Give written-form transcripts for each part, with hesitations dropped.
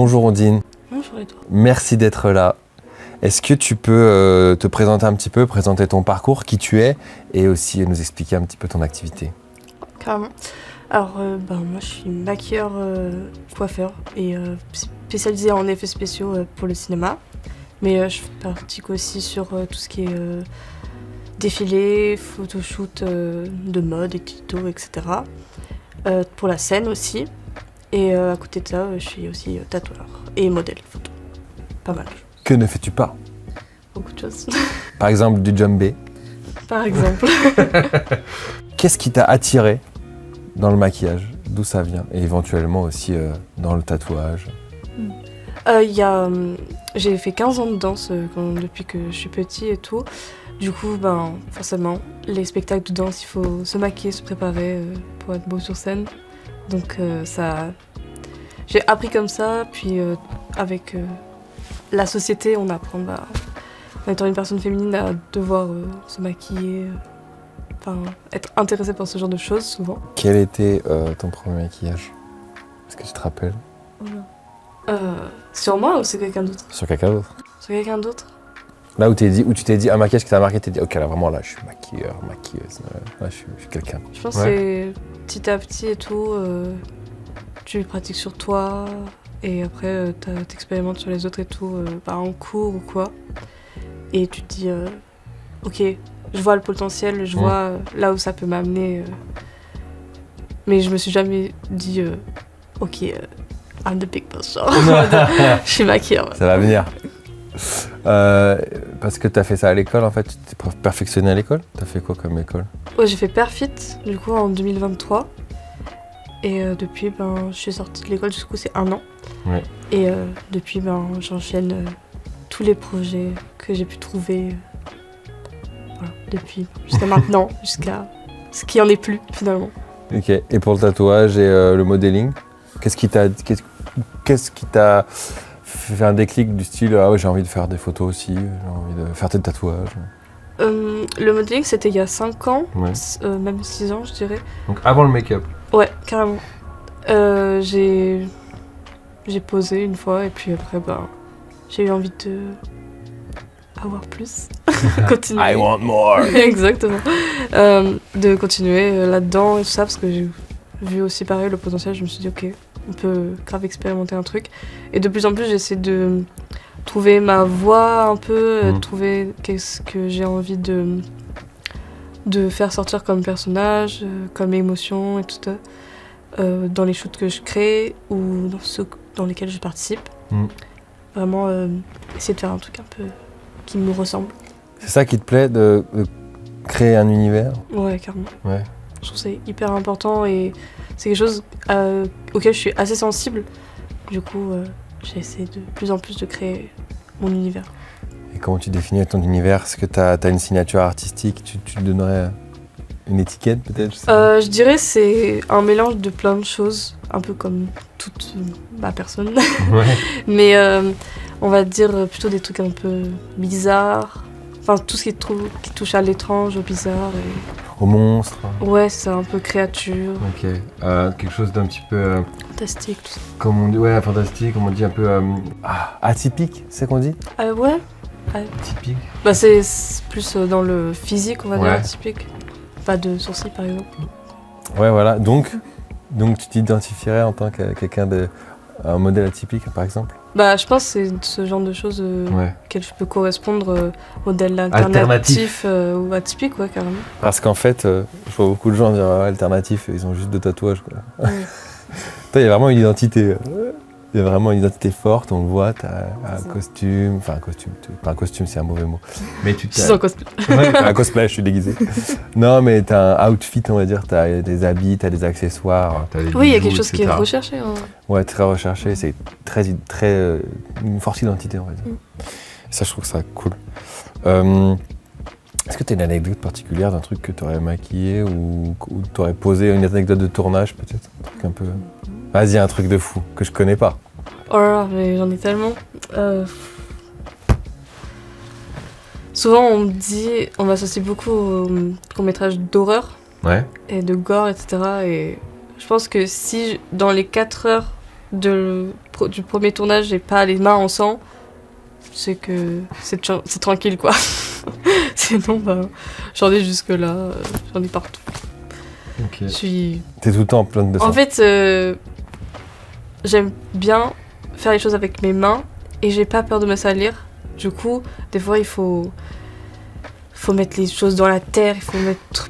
Bonjour Ondine. Bonjour et toi. Merci d'être là. Est-ce que tu peux te présenter un petit peu, présenter ton parcours, qui tu es, et aussi nous expliquer un petit peu ton activité? Carrément. Alors, moi je suis maquilleur, coiffeur et spécialisée en effets spéciaux pour le cinéma. Mais je pratique aussi sur tout ce qui est défilé, photoshoot de mode, et tutos, etc. Pour la scène aussi. Et à côté de ça, je suis aussi tatoueur et modèle photo. Pas mal. Que ne fais-tu pas? Beaucoup de choses. Par exemple, du jumbé. Par exemple. Qu'est-ce qui t'a attiré dans le maquillage? D'où ça vient? Et éventuellement aussi dans le tatouage. J'ai fait 15 ans de danse depuis que je suis petit et tout. Du coup, forcément, les spectacles de danse, il faut se maquiller, se préparer pour être beau sur scène. Donc j'ai appris comme ça, puis avec la société, on apprend, en étant une personne féminine, à devoir se maquiller, être intéressée par ce genre de choses, souvent. Quel était ton premier maquillage? Est-ce que tu te rappelles? Sur moi ou c'est quelqu'un d'autre? Sur quelqu'un d'autre. Sur quelqu'un d'autre? Là où tu t'es dit un maquillage qui t'a marqué, tu t'es dit ok là vraiment là je suis maquilleur, maquilleuse, là je suis quelqu'un. Je pense que c'est petit à petit et tout, tu pratiques sur toi et après t'expérimentes sur les autres et tout, en cours ou quoi. Et tu te dis ok, je vois le potentiel, je vois là où ça peut m'amener. Mais je me suis jamais dit ok, I'm the big boss, genre. Je suis maquilleur. Ça va venir. Parce que t'as fait ça à l'école en fait, tu t'es perfectionné à l'école? T'as fait quoi comme école? Ouais, j'ai fait Perfit du coup en 2023 et depuis je suis sortie de l'école, du coup c'est 1 an. Ouais. Et depuis j'enchaîne tous les projets que j'ai pu trouver depuis jusqu'à maintenant, jusqu'à ce qu'il n'y en ait plus finalement. Ok, et pour le tatouage et le modeling, qu'est-ce qui t'a fait un déclic du style ah ouais j'ai envie de faire des photos aussi, j'ai envie de faire des tatouages? Le modeling c'était il y a 5 ans, Ouais. même 6 ans je dirais. Donc avant le make-up? Ouais, carrément. J'ai posé une fois et puis après j'ai eu envie de avoir plus, continuer. I want more. Exactement. De continuer là-dedans et tout ça parce que j'ai vu aussi pareil le potentiel, je me suis dit ok, on peut grave expérimenter un truc. Et de plus en plus j'essaie de trouver ma voie un peu, trouver qu'est-ce que j'ai envie de faire sortir comme personnage, comme émotion et tout ça. Dans les shoots que je crée ou dans ceux dans lesquels je participe. Vraiment essayer de faire un truc un peu qui me ressemble. C'est ça qui te plaît de créer un univers? Ouais, carrément. Ouais. Je trouve que c'est hyper important et c'est quelque chose auquel je suis assez sensible. Du coup, j'essaie de plus en plus de créer mon univers. Et comment tu définis ton univers? Est-ce que t'as une signature artistique? Tu te donnerais une étiquette peut-être? Je dirais que c'est un mélange de plein de choses, un peu comme toute ma personne. Ouais. Mais on va dire plutôt des trucs un peu bizarres. Enfin, tout ce qui touche à l'étrange, au bizarre. Au monstre? Ouais, c'est un peu créature. Ok. Quelque chose d'un petit peu... Fantastique, tout ça. Comme on dit, ouais, fantastique, comme on dit un peu... atypique, c'est qu'on dit? Ouais. Atypique. C'est plus dans le physique, on va dire, Ouais. atypique. Pas de sourcils, par exemple. Ouais, voilà. Donc tu t'identifierais en tant que quelqu'un un modèle atypique, par exemple? Je pense que c'est ce genre de choses auxquelles je peux correspondre, modèle alternatif ou atypique, ouais, carrément. Parce qu'en fait, je vois beaucoup de gens dire alternatif, ils ont juste 2 tatouages, quoi. Ouais. Toi, il y a vraiment une identité. Il y a vraiment une identité forte, on le voit, t'as un costume, pas un costume, c'est un mauvais mot. Mais Je suis en cosplay. Ouais, un cosplay, je suis déguisé. Non, mais t'as un outfit, on va dire, t'as des habits, t'as des accessoires, t'as des Oui, il y a bijoux, quelque chose qui est etc. recherché. Hein. Ouais, très recherché, c'est une forte identité, on va dire. Et ça, je trouve ça cool. Est-ce que tu as une anecdote particulière d'un truc que tu aurais maquillé ou tu aurais posé une anecdote de tournage peut-être? Un truc un peu... Vas-y, un truc de fou que je connais pas. Oh là là, mais j'en ai tellement. Souvent on m'associe beaucoup aux courts-métrages d'horreur et de gore, etc. Et je pense que si dans les 4 heures de du premier tournage, j'ai pas les mains en sang, c'est que c'est tranquille, quoi. Sinon, bah, j'en ai jusque-là, j'en ai partout. Ok. Je suis... T'es tout le temps en plein de sang. En fait, j'aime bien faire les choses avec mes mains et j'ai pas peur de me salir. Du coup, des fois, il faut mettre les choses dans la terre, il faut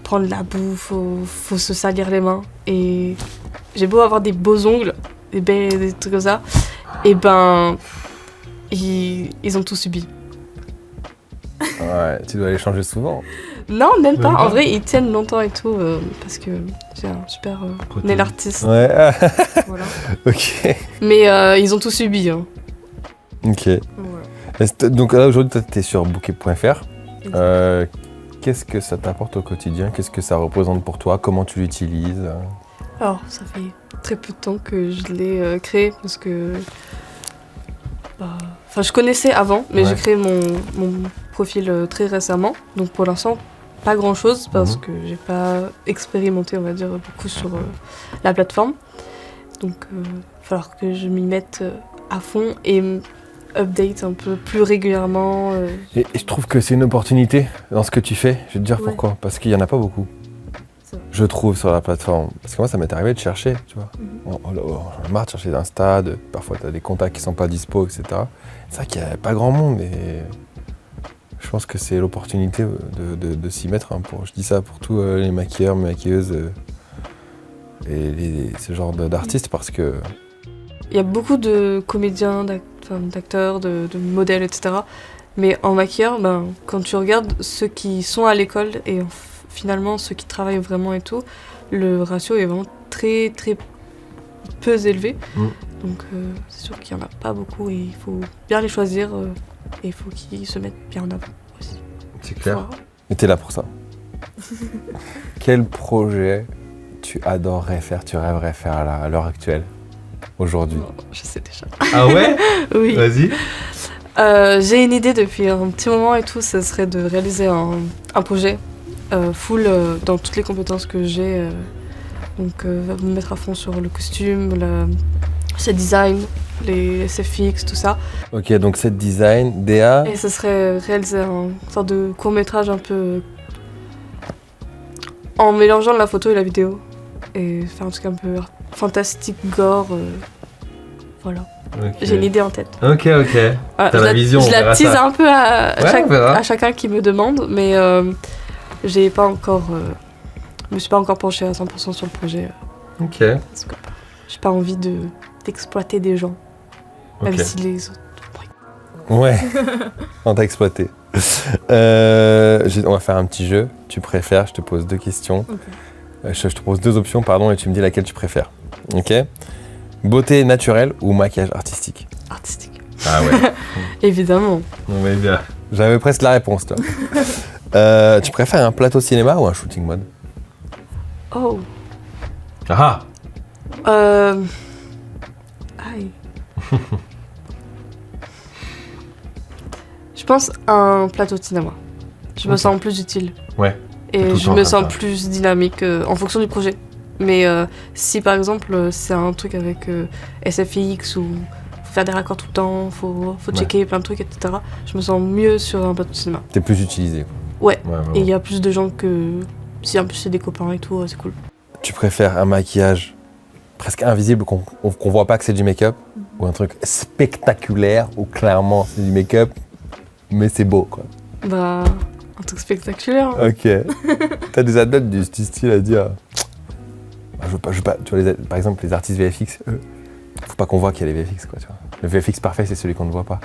prendre la boue, faut se salir les mains. Et j'ai beau avoir des beaux ongles, des trucs comme ça, et ben, ils ont tout subi. Ouais, tu dois les changer souvent. Non, même pas. Même pas. En vrai, ils tiennent longtemps et tout, parce que j'ai un super nail artiste. Ouais, Voilà. ok. Mais ils ont tout subi. Hein. Ok. Ouais. Donc là, aujourd'hui, toi, t'es sur bookie.fr. Qu'est-ce que ça t'apporte au quotidien? Qu'est-ce que ça représente pour toi? Comment tu l'utilises? Alors, ça fait très peu de temps que je l'ai créé parce que. Enfin, je connaissais avant, mais Ouais. j'ai créé mon profil très récemment. Donc pour l'instant, pas grand chose parce que j'ai pas expérimenté, on va dire, beaucoup sur la plateforme. Donc il va falloir que je m'y mette à fond et update un peu plus régulièrement. Et je trouve que c'est une opportunité dans ce que tu fais. Je vais te dire Ouais. pourquoi. Parce qu'il n'y en a pas beaucoup. C'est vrai. Je trouve sur la plateforme. Parce que moi, ça m'est arrivé de chercher, tu vois. J'en ai marre de chercher d'Insta, parfois tu as des contacts qui sont pas dispo, etc. C'est vrai qu'il n'y a pas grand monde et je pense que c'est l'opportunité de s'y mettre. Hein, je dis ça pour tous les maquilleurs, maquilleuses et ce genre d'artistes parce que... Il y a beaucoup de comédiens, d'acteurs, de modèles, etc. Mais en maquilleur, quand tu regardes ceux qui sont à l'école et finalement ceux qui travaillent vraiment et tout, le ratio est vraiment très très peu élevé. Donc c'est sûr qu'il n'y en a pas beaucoup et il faut bien les choisir et il faut qu'ils se mettent bien en avant aussi. C'est clair. Voilà. Et t'es là pour ça. Quel projet tu adorerais faire, tu rêverais faire à l'heure actuelle, aujourd'hui? Oh, je sais déjà. Ah ouais? Oui. Vas-y. J'ai une idée depuis un petit moment et tout, ce serait de réaliser un projet full dans toutes les compétences que j'ai. Donc me mettre à fond sur le costume, le set design, les SFX, tout ça. Ok, donc set design, DA. Et ce serait réaliser une sorte de court-métrage un peu en mélangeant la photo et la vidéo. Et faire un truc un peu fantastique, gore. Voilà. Ok. J'ai une idée en tête. Ok. Voilà, T'as la vision, je on la verra tease ça. un peu à Ouais, on verra. à chacun qui me demande, mais j'ai pas encore. Je me suis pas encore penchée à 100% sur le projet. Ok. Parce que j'ai pas envie d'exploiter des gens. Même Ok. si les autres. Ouais, on t'a exploité. On va faire un petit jeu. Tu préfères, je te pose deux questions. Ok. Je te pose deux options, pardon, et tu me dis laquelle tu préfères. Ok? Beauté naturelle ou maquillage artistique? Artistique. Ah ouais. Évidemment. On va bien. J'avais presque la réponse, toi. Tu préfères un plateau cinéma ou un shooting mode? Oh. Ah! Aïe. Je pense un plateau de cinéma. Je me Ok. sens plus utile. Ouais. Tout Et le je temps me faire sens ça. plus dynamique en fonction du projet. Mais si par exemple c'est un truc avec SFX ou faut faire des raccords tout le temps, faut checker plein de trucs, etc. Je me sens mieux sur un plateau de cinéma. T'es plus utilisé, quoi. Ouais. Vraiment. Et il y a plus de gens que... Si en plus c'est des copains et tout, c'est cool. Tu préfères un maquillage presque invisible, qu'on voit pas que c'est du make-up, ou un truc spectaculaire, où clairement c'est du make-up, mais c'est beau, quoi. Bah, un truc spectaculaire. Ok. T'as des adeptes du style à dire... je veux pas, tu vois, par exemple, les artistes VFX, faut pas qu'on voit qu'il y a les VFX, quoi, tu vois. Le VFX parfait, c'est celui qu'on ne voit pas.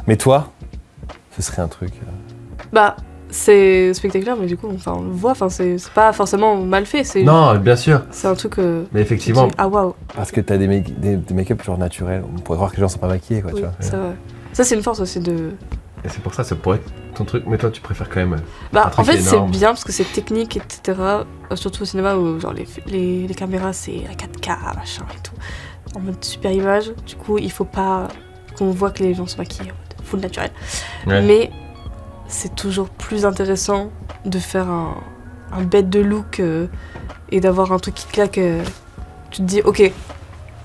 Mais toi, ce serait un truc... Bah, c'est spectaculaire, mais du coup, enfin, on le voit, enfin, c'est pas forcément mal fait. Non, bien sûr. C'est un truc... Mais effectivement, ah waouh. parce que t'as des make-up genre naturels, on pourrait croire que les gens sont pas maquillés, quoi, Oui, tu vois. c'est vrai. Ça, c'est une force aussi de... Et c'est pour ça pourrait être ton truc, mais toi, tu préfères quand même... Bah, Un en truc fait, c'est énorme. bien parce que c'est technique, etc. Surtout au cinéma où genre, les caméras, c'est la 4K, machin et tout. En mode super image. Du coup, il faut pas qu'on voit que les gens sont maquillés en mode full naturel. Ouais. Mais c'est toujours plus intéressant de faire un bête de look et d'avoir un truc qui claque. Tu te dis, ok,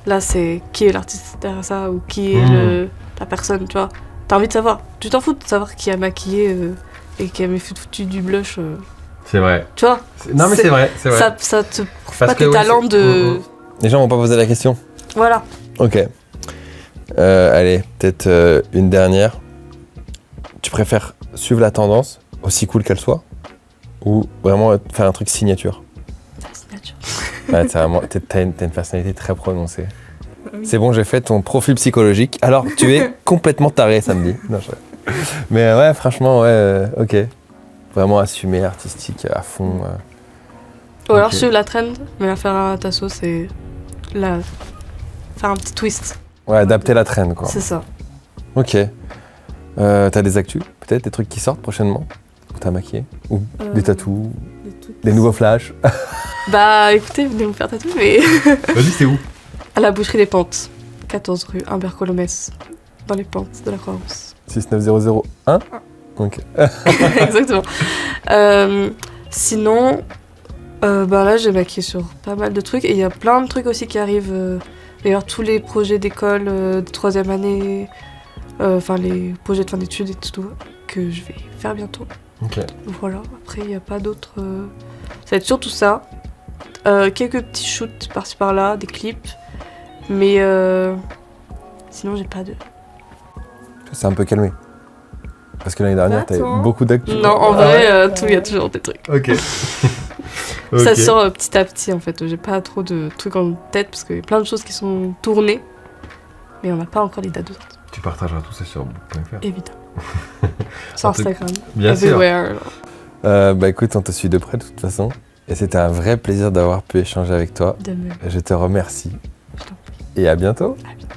Là, c'est qui est l'artiste derrière ça ou qui est la personne, tu vois. T'as envie de savoir. Tu t'en fous de savoir qui a maquillé et qui a foutu du blush. C'est vrai. Tu vois. Non, mais c'est vrai. Ça te prouve pas tes talents de. Les gens vont pas poser la question. Voilà. Ok. Allez, peut-être une dernière. Tu préfères suivre la tendance, aussi cool qu'elle soit, ou vraiment faire un truc signature? La signature. Ouais, t'as une personnalité très prononcée. Oui. C'est bon, j'ai fait ton profil psychologique. Alors, tu es complètement taré samedi. Non, mais ouais, franchement, ouais, ok. Vraiment assumé, artistique à fond. Ou alors suivre la trend, mais la faire à ta sauce et faire un petit twist. Ouais, adapter la trend, quoi. C'est ça. Ok. T'as des actus, peut-être, des trucs qui sortent prochainement? Ou t'as maquillé? Ou des tatous? Des nouveaux flashs? Bah écoutez, venez me faire tatouer, mais... Vas-y, c'est où? À la boucherie des Pentes, 14 rue Humbert-Colomès, dans les pentes de la Croix-Rousse. 69001? Ok. Exactement. Sinon, bah là j'ai maquillé sur pas mal de trucs, et il y a plein de trucs aussi qui arrivent. D'ailleurs, tous les projets d'école de 3e année, enfin les projets de fin d'études et tout, que je vais faire bientôt. Ok. Voilà, après il n'y a pas d'autres... Ça va être surtout ça. Quelques petits shoots par-ci par-là, des clips. Mais sinon j'ai pas de... C'est un peu calmé. Parce que l'année dernière, t'avais beaucoup d'actu. Non, en vrai, il y a toujours des trucs. Ok. Ça sort petit à petit en fait. J'ai pas trop de trucs en tête parce qu'il y a plein de choses qui sont tournées. Mais on n'a pas encore les dates de sortie. Tu partageras tout ça sur book.fr. Évidemment. Sur Instagram. Bien everywhere. Sûr. Bah écoute, on te suit de près de toute façon. Et c'était un vrai plaisir d'avoir pu échanger avec toi. De même. Je te remercie. Je t'en prie. Et à bientôt. À bientôt.